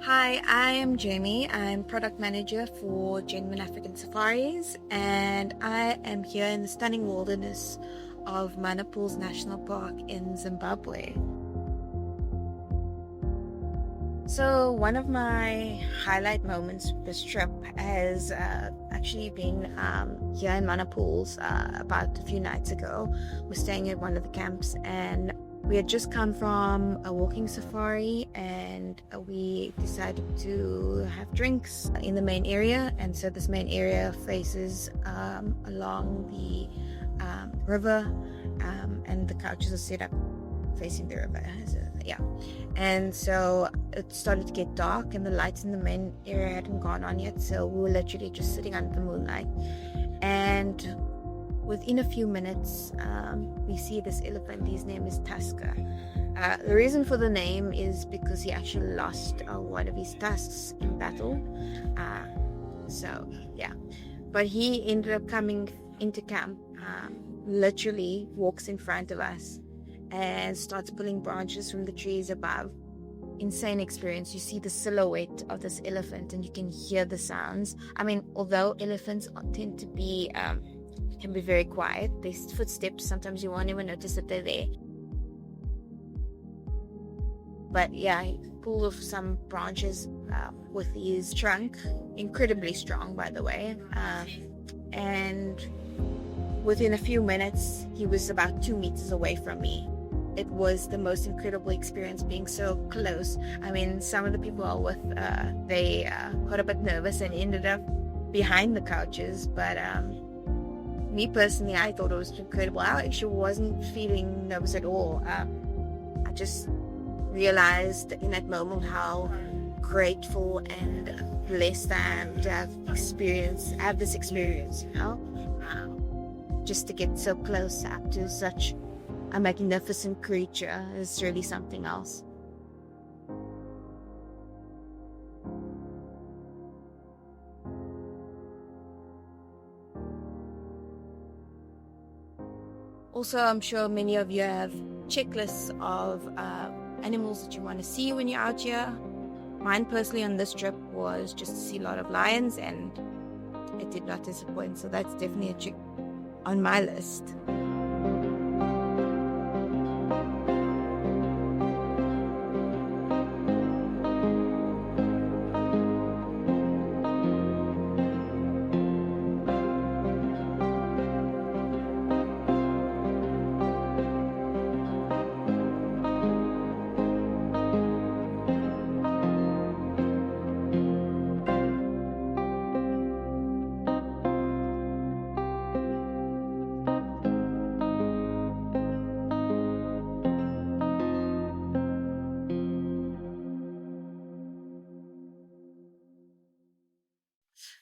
Hi, I am Jamie. I'm product manager for Jenman African Safaris, and I am here in the stunning wilderness of Manapul's National Park in Zimbabwe. So one of my highlight moments of this trip has actually been here in Manapul's about a few nights ago. We're staying at one of the camps, and we had just come from a walking safari, and we decided to have drinks in the main area. And so this main area faces along the river, and the couches are set up facing the river. And so it started to get dark, and the lights in the main area hadn't gone on yet, so we were literally just sitting under the moonlight. And within a few minutes, we see this elephant. His name is Tusker. The reason for the name is because he actually lost one of his tusks in battle. But he ended up coming into camp, literally walks in front of us and starts pulling branches from the trees above. Insane experience. You see the silhouette of this elephant and you can hear the sounds. I mean, although elephants tend to be can be very quiet, their footsteps, sometimes you won't even notice that they're there. But yeah, he pulled off some branches with his trunk, incredibly strong, by the way, and within a few minutes he was about 2 meters away from me. It was the most incredible experience being so close. I mean, some of the people I was with, they got a bit nervous and ended up behind the couches, but me personally, I thought it was incredible. I actually wasn't feeling nervous at all. I just realized in that moment how grateful and blessed I am to have this experience, just to get so close up to such a magnificent creature is really something else. Also, I'm sure many of you have checklists of animals that you want to see when you're out here. Mine personally on this trip was just to see a lot of lions, and it did not disappoint, so that's definitely a check on my list.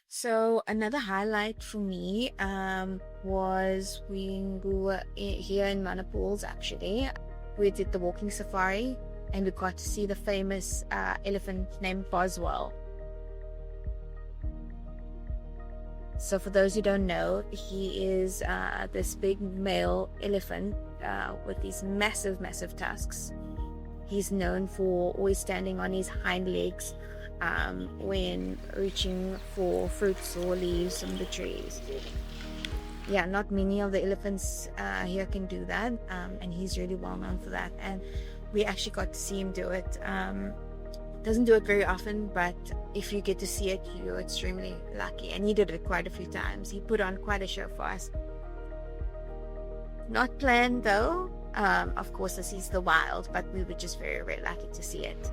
So another highlight for me was when we were here in Manapul's. Actually, we did the walking safari and we got to see the famous elephant named Boswell. So for those who don't know, he is this big male elephant with these massive tusks. He's known for always standing on his hind legs when reaching for fruits or leaves from the trees. Yeah, not many of the elephants here can do that, and he's really well known for that, and we actually got to see him do it. Doesn't do it very often, but if you get to see it, you're extremely lucky, and he did it quite a few times. He put on quite a show for us. Not planned though, of course, this is the wild, but we were just very, very lucky to see it.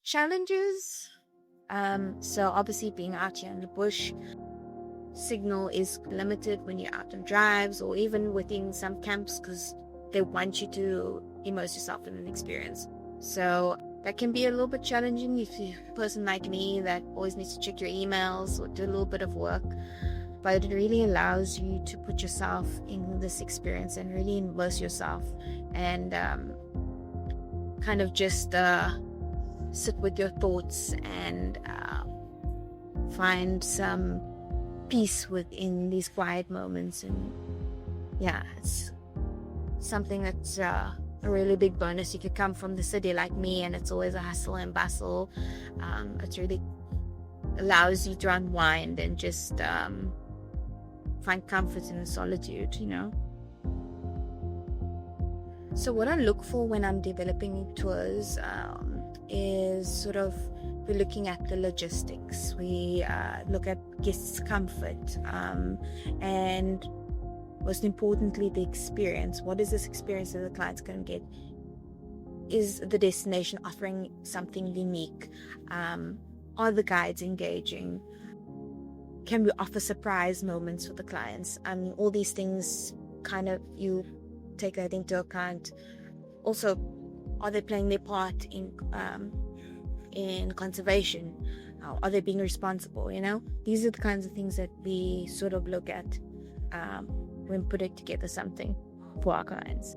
Challenges, so obviously being out here in the bush, signal is limited when you're out on drives or even within some camps, because they want you to immerse yourself in an experience. So that can be a little bit challenging if you're a person like me that always needs to check your emails or do a little bit of work, but it really allows you to put yourself in this experience and really immerse yourself and sit with your thoughts and find some peace within these quiet moments. And yeah, it's something that's a really big bonus. You could come from the city like me, and it's always a hustle and bustle. It really allows you to unwind and just find comfort in the solitude, So what I look for when I'm developing tours is sort of, we're looking at the logistics. We look at guests' comfort, and most importantly, the experience. What is this experience that the client's going to get? Is the destination offering something unique? Are the guides engaging? Can we offer surprise moments for the clients? All these things kind of, you take that into account. Also, are they playing their part in conservation? Are they being responsible? These are the kinds of things that we sort of look at when putting together something for our clients.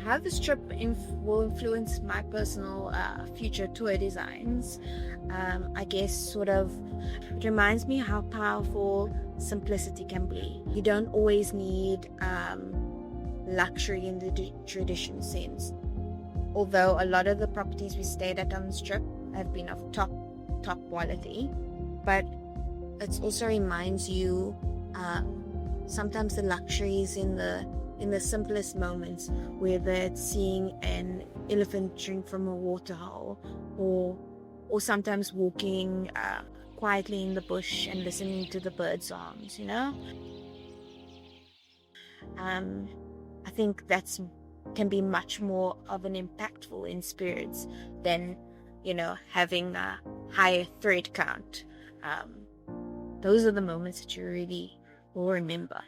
How this trip will influence my personal future tour designs, I guess sort of, it reminds me how powerful simplicity can be. You don't always need luxury in the traditional sense. Although a lot of the properties we stayed at on this trip have been of top quality, but it also reminds you sometimes the luxuries in the simplest moments, whether it's seeing an elephant drink from a water hole, or sometimes walking quietly in the bush and listening to the bird songs. I think that's can be much more of an impactful in spirits than having a higher thread count. Those are the moments that you really will remember.